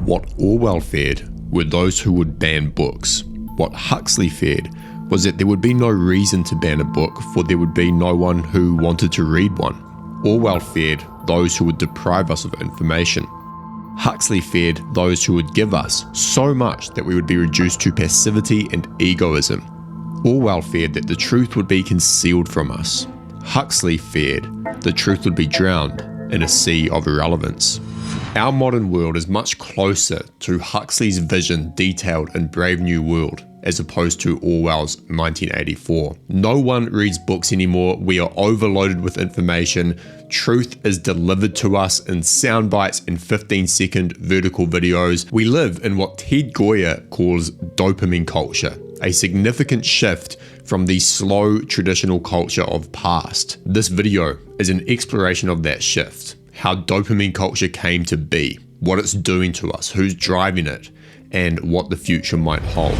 What Orwell feared were those who would ban books. What Huxley feared was that there would be no reason to ban a book, for there would be no one who wanted to read one. Orwell feared those who would deprive us of information. Huxley feared those who would give us so much that we would be reduced to passivity and egoism. Orwell feared that the truth would be concealed from us. Huxley feared the truth would be drowned in a sea of irrelevance. Our modern world is much closer to Huxley's vision detailed in Brave New World as opposed to Orwell's 1984. No one reads books anymore. We are overloaded with information. Truth is delivered to us in sound bites and 15-second vertical videos. We live in what Ted Goyer calls dopamine culture, a significant shift from the slow traditional culture of past. This video is an exploration of that shift, how dopamine culture came to be, what it's doing to us, who's driving it, and what the future might hold.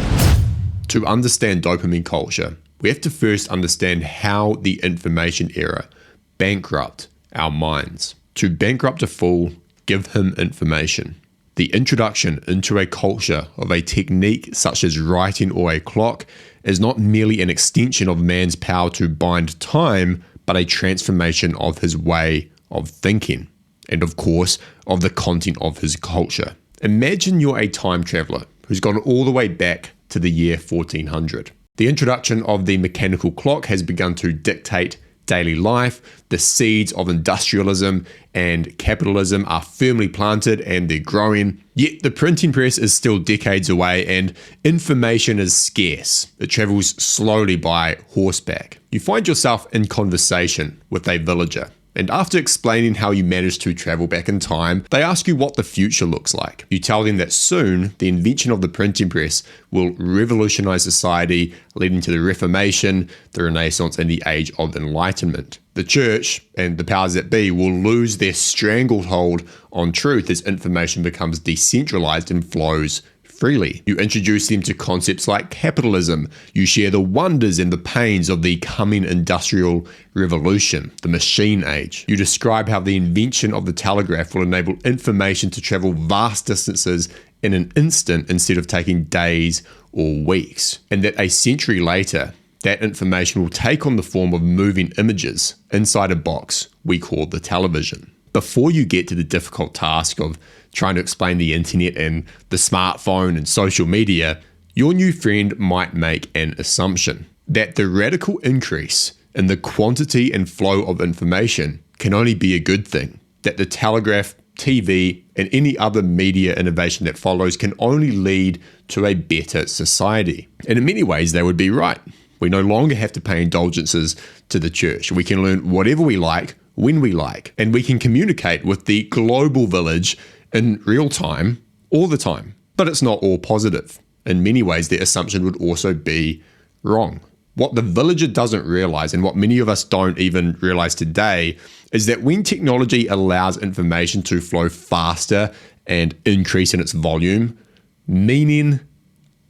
To understand dopamine culture, we have to first understand how the information era bankrupt our minds. To bankrupt a fool, give him information. The introduction into a culture of a technique such as writing or a clock is not merely an extension of man's power to bind time, but a transformation of his way of thinking, and of course, of the content of his culture. Imagine you're a time traveler who's gone all the way back to the year 1400. The introduction of the mechanical clock has begun to dictate daily life. The seeds of industrialism and capitalism are firmly planted and they're growing. Yet the printing press is still decades away and information is scarce. It travels slowly by horseback. You find yourself in conversation with a villager, and after explaining how you managed to travel back in time, they ask you what the future looks like. You tell them that soon, the invention of the printing press will revolutionize society, leading to the Reformation, the Renaissance, and the Age of Enlightenment. The church and the powers that be will lose their stranglehold on truth as information becomes decentralized and flows freely. You introduce them to concepts like capitalism. You share the wonders and the pains of the coming industrial revolution, the machine age. You describe how the invention of the telegraph will enable information to travel vast distances in an instant instead of taking days or weeks, and that a century later, that information will take on the form of moving images inside a box we call the television. Before you get to the difficult task of trying to explain the internet and the smartphone and social media, your new friend might make an assumption that the radical increase in the quantity and flow of information can only be a good thing, that the telegraph, TV, and any other media innovation that follows can only lead to a better society. And in many ways, they would be right. We no longer have to pay indulgences to the church. We can learn whatever we like, when we like, and we can communicate with the global village in real time, all the time. But it's not all positive. In many ways, their assumption would also be wrong. What the villager doesn't realize, and what many of us don't even realize today, is that when technology allows information to flow faster and increase in its volume, meaning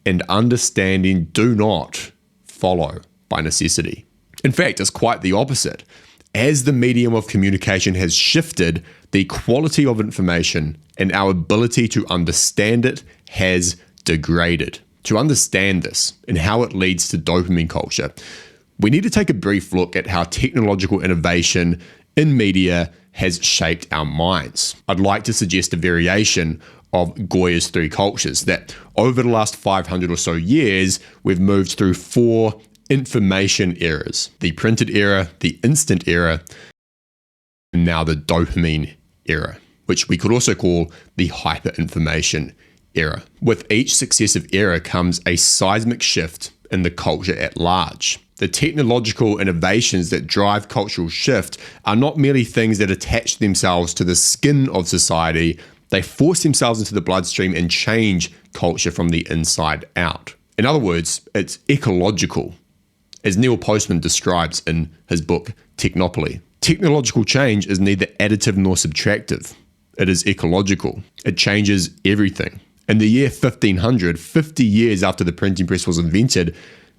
and understanding do not follow by necessity. In fact, it's quite the opposite. As the medium of communication has shifted, the quality of information and our ability to understand it has degraded. To understand this and how it leads to dopamine culture, we need to take a brief look at how technological innovation in media has shaped our minds. I'd like to suggest a variation of Goyer's three cultures, that over the last 500 or so years, we've moved through four information eras: the printed era, the instant era, and now the dopamine era, which we could also call the hyperinformation era. With each successive era comes a seismic shift in the culture at large. The technological innovations that drive cultural shift are not merely things that attach themselves to the skin of society, they force themselves into the bloodstream and change culture from the inside out. In other words, it's ecological, as Neil Postman describes in his book Technopoly. Technological change is neither additive nor subtractive. It is ecological. It changes everything. In the year 1500, 50 years after the printing press was invented,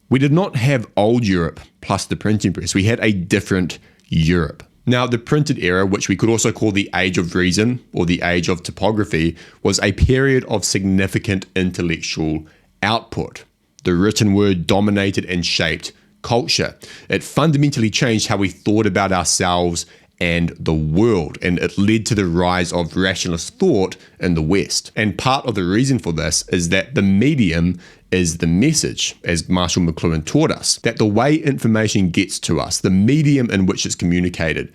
we did not have old Europe plus the printing press. We had a different Europe. Now, the printed era, which we could also call the Age of Reason or the Age of Typography, was a period of significant intellectual output. The written word dominated and shaped culture. It fundamentally changed how we thought about ourselves and the world, and it led to the rise of rationalist thought in the West. And part of the reason for this is that the medium is the message, as Marshall McLuhan taught us, that the way information gets to us, the medium in which it's communicated,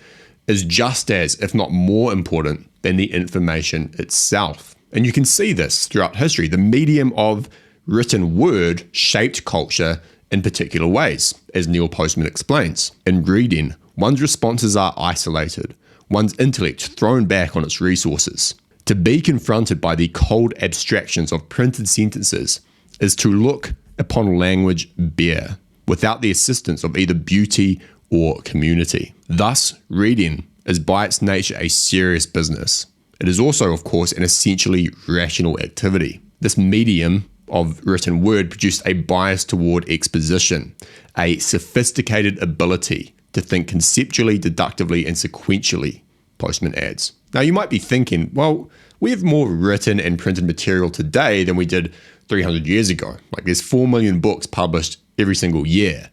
is just as, if not more important than the information itself. And you can see this throughout history. The medium of written word shaped culture in particular ways, as Neil Postman explains. In reading, one's responses are isolated, one's intellect thrown back on its resources. To be confronted by the cold abstractions of printed sentences is to look upon language bare, without the assistance of either beauty or community. Thus, reading is by its nature a serious business. It is also, of course, an essentially rational activity. This medium of written word produced a bias toward exposition, a sophisticated ability to think conceptually, deductively, and sequentially, Postman adds. Now, you might be thinking, well, we have more written and printed material today than we did 300 years ago. Like, there's 4 million books published every single year.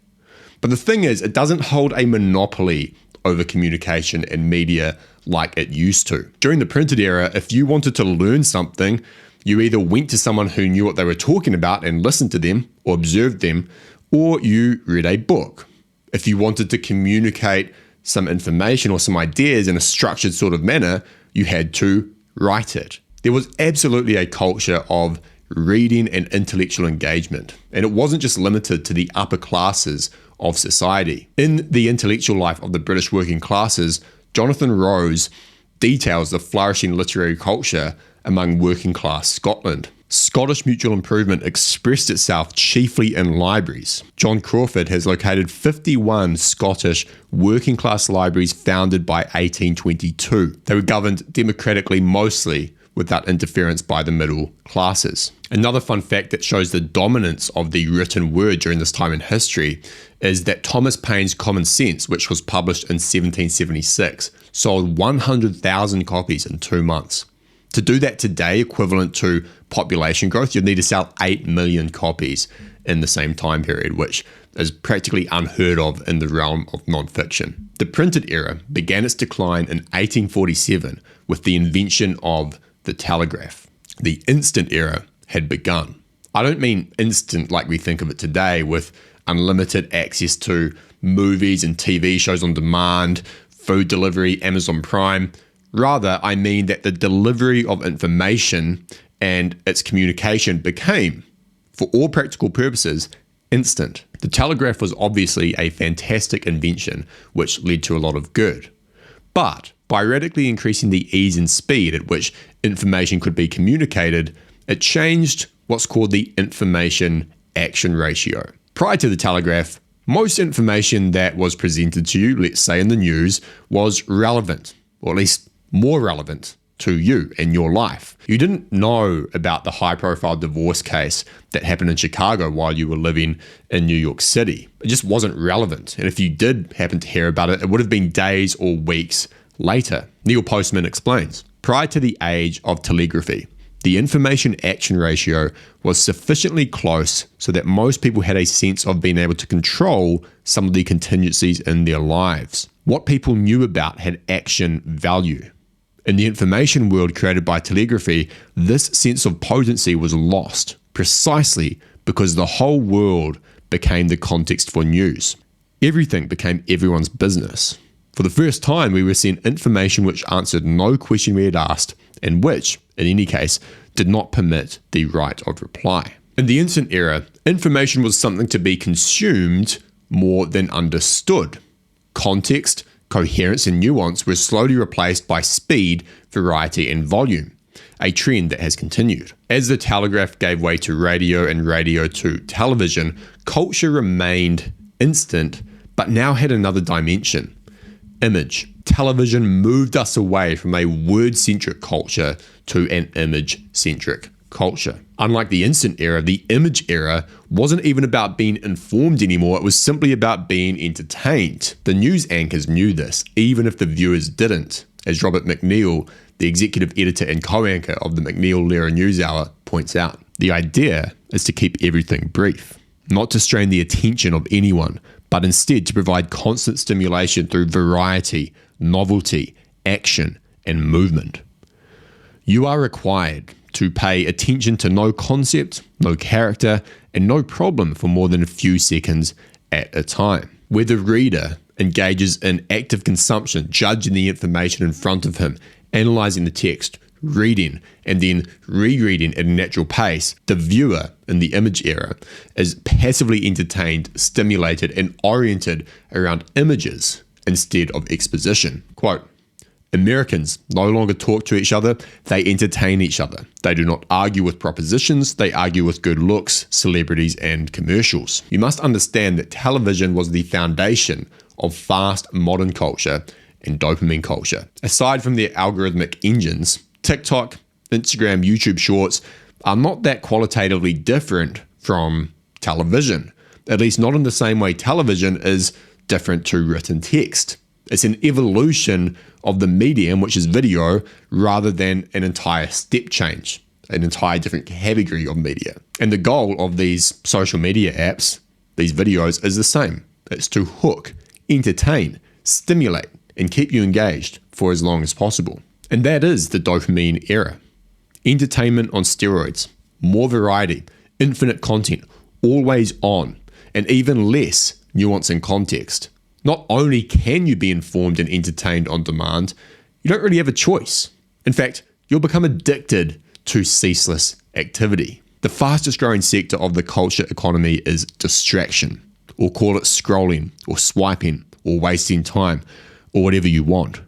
But the thing is, it doesn't hold a monopoly over communication and media like it used to. During the printed era, if you wanted to learn something, you either went to someone who knew what they were talking about and listened to them or observed them, or you read a book. If you wanted to communicate some information or some ideas in a structured sort of manner, you had to write it. There was absolutely a culture of reading and intellectual engagement, and it wasn't just limited to the upper classes of society. In The Intellectual Life of the British Working Classes, Jonathan Rose details the flourishing literary culture among working class Scotland. Scottish mutual improvement expressed itself chiefly in libraries. John Crawford has located 51 Scottish working class libraries founded by 1822. They were governed democratically mostly, without interference by the middle classes. Another fun fact that shows the dominance of the written word during this time in history is that Thomas Paine's Common Sense, which was published in 1776, sold 100,000 copies in 2 months. To do that today, equivalent to population growth, you'd need to sell 8 million copies in the same time period, which is practically unheard of in the realm of nonfiction. The printed era began its decline in 1847 with the invention of the telegraph. The instant era had begun. I don't mean instant like we think of it today, with unlimited access to movies and TV shows on demand, food delivery, Amazon Prime. Rather, I mean that the delivery of information and its communication became, for all practical purposes, instant. The telegraph was obviously a fantastic invention, which led to a lot of good. But by radically increasing the ease and speed at which information could be communicated, it changed what's called the information action ratio. Prior to the telegraph, most information that was presented to you, let's say in the news, was relevant, or at least more relevant to you and your life. You didn't know about the high-profile divorce case that happened in Chicago while you were living in New York City. It just wasn't relevant. And if you did happen to hear about it, it would have been days or weeks later. Neil Postman explains, prior to the age of telegraphy, the information action ratio was sufficiently close so that most people had a sense of being able to control some of the contingencies in their lives. What people knew about had action value. In the information world created by telegraphy, this sense of potency was lost precisely because the whole world became the context for news. Everything became everyone's business. For the first time, we were seeing information which answered no question we had asked, and which, in any case, did not permit the right of reply. In the instant era, information was something to be consumed more than understood. Context, coherence, and nuance were slowly replaced by speed, variety, and volume, a trend that has continued. As the telegraph gave way to radio and radio to television, culture remained instant, but now had another dimension. Image. Television moved us away from a word-centric culture to an image-centric culture. Unlike the instant era, the image era wasn't even about being informed anymore, it was simply about being entertained. The news anchors knew this, even if the viewers didn't, as Robert McNeil, the executive editor and co-anchor of the McNeil-Lehrer NewsHour, points out. The idea is to keep everything brief, not to strain the attention of anyone, but instead to provide constant stimulation through variety, novelty, action, and movement. You are required to pay attention to no concept, no character, and no problem for more than a few seconds at a time. Where the reader engages in active consumption, judging the information in front of him, analyzing the text, reading, and then rereading at a natural pace, the viewer in the image era is passively entertained, stimulated, and oriented around images instead of exposition. Quote, Americans no longer talk to each other, they entertain each other. They do not argue with propositions, they argue with good looks, celebrities, and commercials. You must understand that television was the foundation of fast modern culture and dopamine culture. Aside from their algorithmic engines, TikTok, Instagram, YouTube Shorts are not that qualitatively different from television, at least not in the same way television is different to written text. It's an evolution of the medium, which is video, rather than an entire step change, an entire different category of media. And the goal of these social media apps, these videos, is the same. It's to hook, entertain, stimulate, and keep you engaged for as long as possible. And that is the dopamine era. Entertainment on steroids, more variety, infinite content, always on, and even less nuance and context. Not only can you be informed and entertained on demand, you don't really have a choice. In fact, you'll become addicted to ceaseless activity. The fastest growing sector of the culture economy is distraction, or call it scrolling, or swiping, or wasting time, or whatever you want.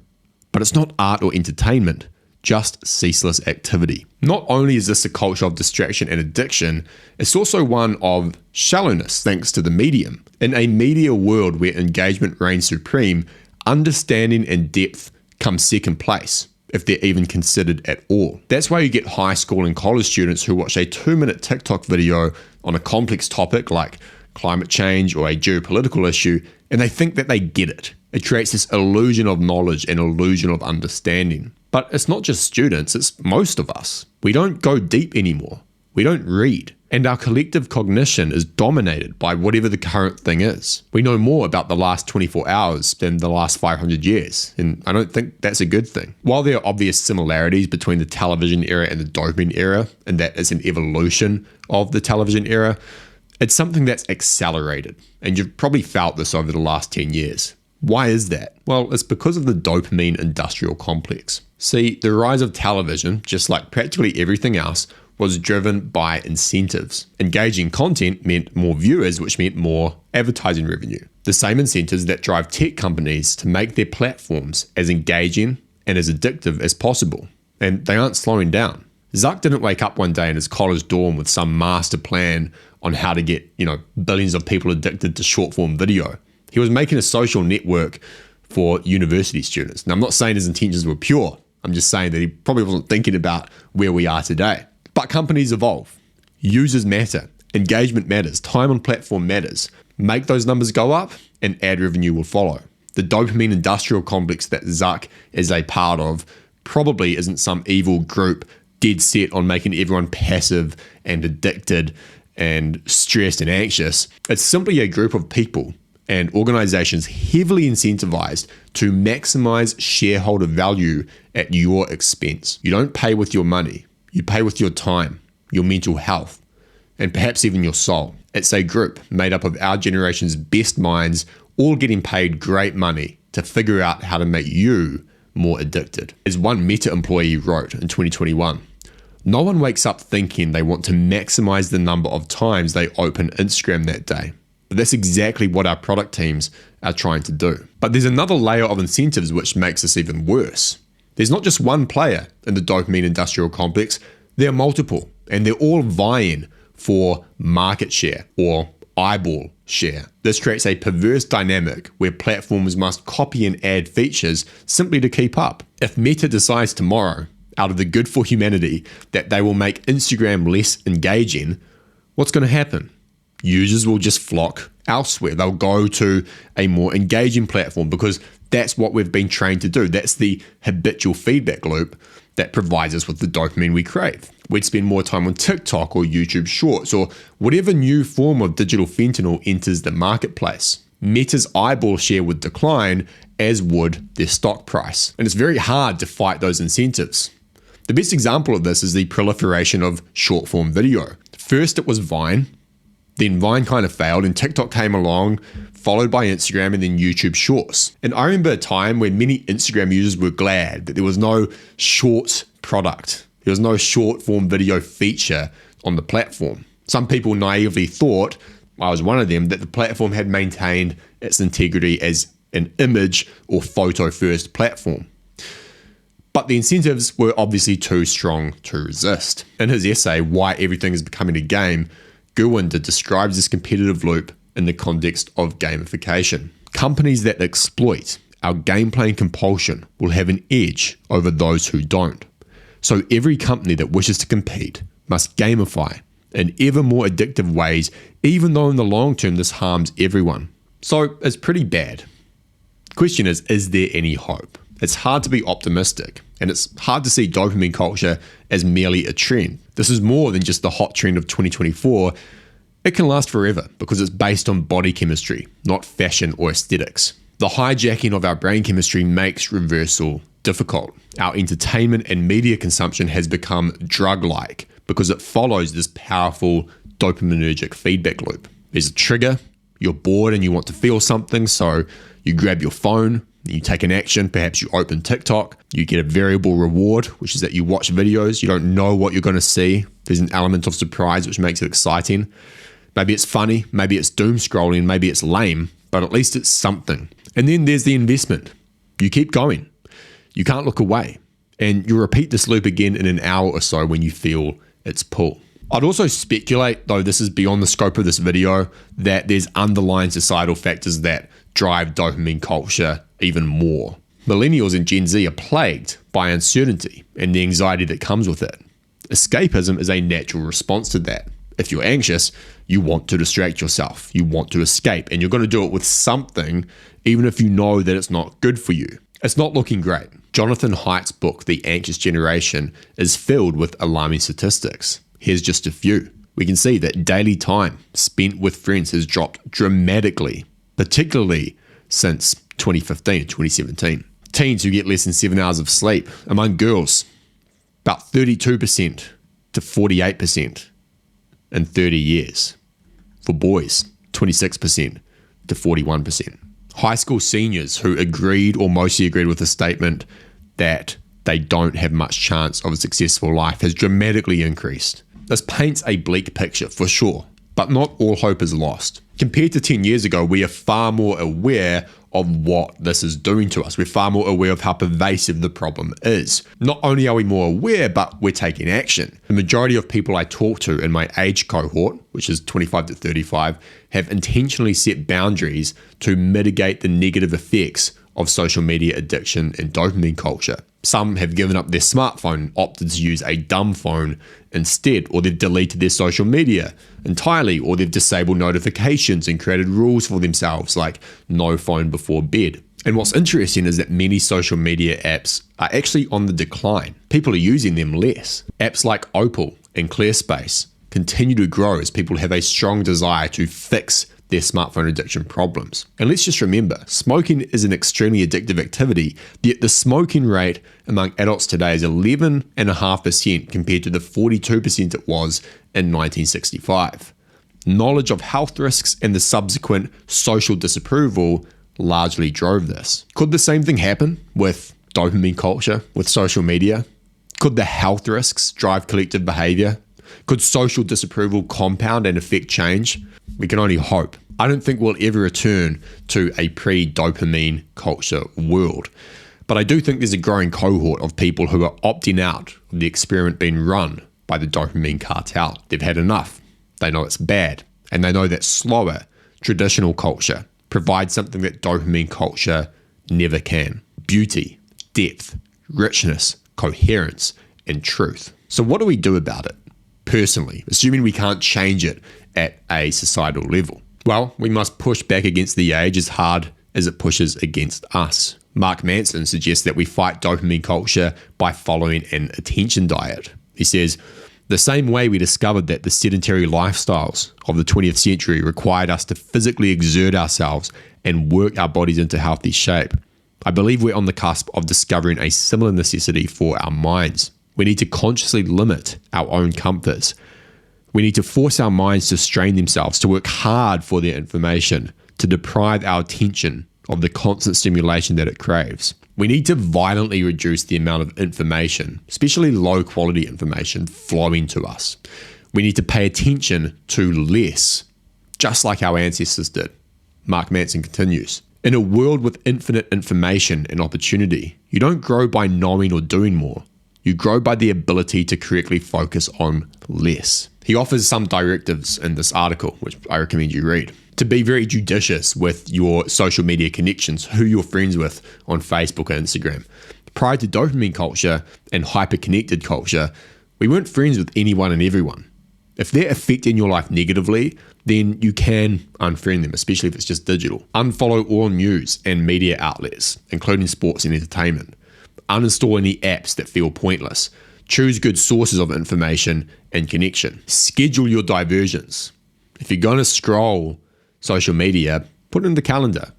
But it's not art or entertainment, just ceaseless activity. Not only is this a culture of distraction and addiction, it's also one of shallowness thanks to the medium. In a media world where engagement reigns supreme, understanding and depth come second place, if they're even considered at all. That's why you get high school and college students who watch a 2-minute TikTok video on a complex topic like climate change or a geopolitical issue, and they think that they get it. It creates this illusion of knowledge and illusion of understanding. But it's not just students, it's most of us. We don't go deep anymore. We don't read. And our collective cognition is dominated by whatever the current thing is. We know more about the last 24 hours than the last 500 years, and I don't think that's a good thing. While there are obvious similarities between the television era and the dopamine era, and that is an evolution of the television era, it's something that's accelerated, and you've probably felt this over the last 10 years. Why is that? Well, it's because of the dopamine industrial complex. See, the rise of television, just like practically everything else, was driven by incentives. Engaging content meant more viewers, which meant more advertising revenue. The same incentives that drive tech companies to make their platforms as engaging and as addictive as possible. And they aren't slowing down. Zuck didn't wake up one day in his college dorm with some master plan on how to get, billions of people addicted to short form video. He was making a social network for university students. Now, I'm not saying his intentions were pure. I'm just saying that he probably wasn't thinking about where we are today. But companies evolve. Users matter. Engagement matters. Time on platform matters. Make those numbers go up and ad revenue will follow. The dopamine industrial complex that Zuck is a part of probably isn't some evil group dead set on making everyone passive and addicted and stressed and anxious. It's simply a group of people and organizations heavily incentivized to maximize shareholder value at your expense. You don't pay with your money. You pay with your time, your mental health, and perhaps even your soul. It's a group made up of our generation's best minds, all getting paid great money to figure out how to make you more addicted. As one Meta employee wrote in 2021, no one wakes up thinking they want to maximize the number of times they open Instagram that day. But that's exactly what our product teams are trying to do. But there's another layer of incentives which makes this even worse. There's not just one player in the dopamine industrial complex, there are multiple, and they're all vying for market share or eyeball share. This creates a perverse dynamic where platforms must copy and add features simply to keep up. If Meta decides tomorrow, out of the good for humanity that they will make Instagram less engaging, what's going to happen? Users will just flock elsewhere. They'll go to a more engaging platform because that's what we've been trained to do. That's the habitual feedback loop that provides us with the dopamine we crave. We'd spend more time on TikTok or YouTube Shorts or whatever new form of digital fentanyl enters the marketplace. Meta's eyeball share would decline, as would their stock price. And it's very hard to fight those incentives. The best example of this is the proliferation of short form video. First it was Vine, then Vine kind of failed and TikTok came along, followed by Instagram and then YouTube Shorts. And I remember a time when many Instagram users were glad that there was no short product. There was no short form video feature on the platform. Some people naively thought, I was one of them, that the platform had maintained its integrity as an image or photo first platform. But the incentives were obviously too strong to resist. In his essay, Why Everything is Becoming a Game, Gurwinder describes this competitive loop in the context of gamification. Companies that exploit our gameplay compulsion will have an edge over those who don't. So every company that wishes to compete must gamify in ever more addictive ways, even though in the long term this harms everyone. So it's pretty bad. The question is there any hope? It's hard to be optimistic, and it's hard to see dopamine culture as merely a trend. This is more than just the hot trend of 2024. It can last forever because it's based on body chemistry, not fashion or aesthetics. The hijacking of our brain chemistry makes reversal difficult. Our entertainment and media consumption has become drug-like because it follows this powerful dopaminergic feedback loop. There's a trigger, you're bored and you want to feel something, so you grab your phone, you take an action, perhaps you open TikTok, you get a variable reward, which is that you watch videos, you don't know what you're going to see. There's an element of surprise which makes it exciting. Maybe it's funny, maybe it's doom scrolling, maybe it's lame, but at least it's something. And then there's the investment. You keep going. You can't look away. And you repeat this loop again in an hour or so when you feel its pull. I'd also speculate, though this is beyond the scope of this video, that there's underlying societal factors that drive dopamine culture even more. Millennials and Gen Z are plagued by uncertainty and the anxiety that comes with it. Escapism is a natural response to that. If you're anxious, you want to distract yourself. You want to escape, and you're going to do it with something, even if you know that it's not good for you. It's not looking great. Jonathan Haidt's book, The Anxious Generation, is filled with alarming statistics. Here's just a few. We can see that daily time spent with friends has dropped dramatically, particularly since 2015, 2017. Teens who get less than 7 hours of sleep. Among girls, about 32% to 48% in 30 years. For boys, 26% to 41%. High school seniors who agreed or mostly agreed with the statement that they don't have much chance of a successful life has dramatically increased. This paints a bleak picture for sure, but not all hope is lost. Compared to 10 years ago, we are far more aware of what this is doing to us. We're far more aware of how pervasive the problem is. Not only are we more aware, but we're taking action. The majority of people I talk to in my age cohort, which is 25 to 35, have intentionally set boundaries to mitigate the negative effects of social media addiction and dopamine culture. Some have given up their smartphone, opted to use a dumb phone instead, or they've deleted their social media entirely, or they've disabled notifications and created rules for themselves like no phone before bed. And what's interesting is that many social media apps are actually on the decline. People are using them less. Apps like Opal and ClearSpace continue to grow as people have a strong desire to fix their smartphone addiction problems. And let's just remember, smoking is an extremely addictive activity, yet the smoking rate among adults today is 11.5% compared to the 42% it was in 1965. Knowledge of health risks and the subsequent social disapproval largely drove this. Could the same thing happen with dopamine culture, with social media? Could the health risks drive collective behavior? Could social disapproval compound and affect change? We can only hope. I don't think we'll ever return to a pre-dopamine culture world. But I do think there's a growing cohort of people who are opting out of the experiment being run by the dopamine cartel. They've had enough. They know it's bad. And they know that slower, traditional culture provides something that dopamine culture never can. Beauty, depth, richness, coherence, and truth. So what do we do about it? Personally, assuming we can't change it at a societal level? Well, we must push back against the age as hard as it pushes against us. Mark Manson suggests that we fight dopamine culture by following an attention diet. He says, the same way we discovered that the sedentary lifestyles of the 20th century required us to physically exert ourselves and work our bodies into healthy shape, I believe we're on the cusp of discovering a similar necessity for our minds. We need to consciously limit our own comforts. We need to force our minds to strain themselves, to work hard for their information, to deprive our attention of the constant stimulation that it craves. We need to violently reduce the amount of information, especially low quality information, flowing to us. We need to pay attention to less, just like our ancestors did. Mark Manson continues, in a world with infinite information and opportunity, you don't grow by knowing or doing more. You grow by the ability to correctly focus on less. He offers some directives in this article, which I recommend you read. To be very judicious with your social media connections, who you're friends with on Facebook and Instagram. Prior to dopamine culture and hyper-connected culture, we weren't friends with anyone and everyone. If they're affecting your life negatively, then you can unfriend them, especially if it's just digital. Unfollow all news and media outlets, including sports and entertainment. Uninstall any apps that feel pointless. Choose good sources of information and connection. Schedule your diversions. If you're going to scroll social media, put it in the calendar.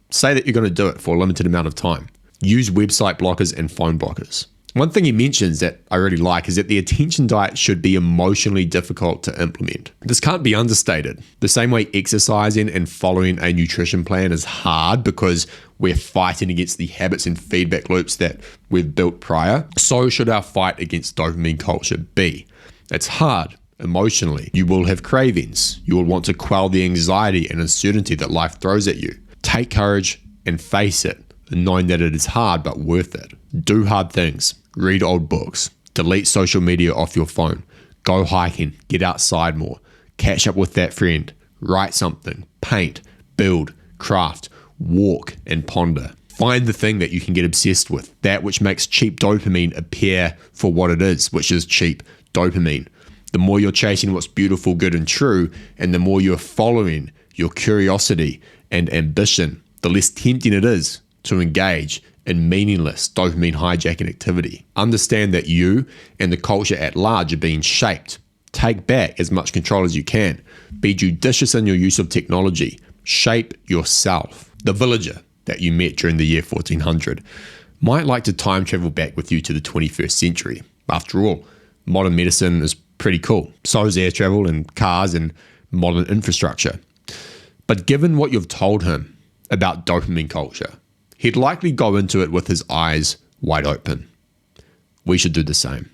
Say that you're going to do it for a limited amount of time. Use website blockers and phone blockers. One thing he mentions that I really like is that the attention diet should be emotionally difficult to implement. This can't be understated. The same way exercising and following a nutrition plan is hard because we're fighting against the habits and feedback loops that we've built prior, so should our fight against dopamine culture be. It's hard emotionally. You will have cravings. You will want to quell the anxiety and uncertainty that life throws at you. Take courage and face it, knowing that it is hard but worth it. Do hard things. Read old books. Delete social media off your phone. Go hiking. Get outside more. Catch up with that friend. Write something. Paint. Build. Craft. Walk and ponder. Find the thing that you can get obsessed with. That which makes cheap dopamine appear for what it is, which is cheap dopamine. The more you're chasing what's beautiful, good, and true, and the more you're following your curiosity and ambition, the less tempting it is to engage in meaningless dopamine hijacking activity. Understand that you and the culture at large are being shaped. Take back as much control as you can. Be judicious in your use of technology. Shape yourself. The villager that you met during the year 1400 might like to time travel back with you to the 21st century. After all, modern medicine is pretty cool. So is air travel and cars and modern infrastructure. But given what you've told him about dopamine culture, he'd likely go into it with his eyes wide open. We should do the same.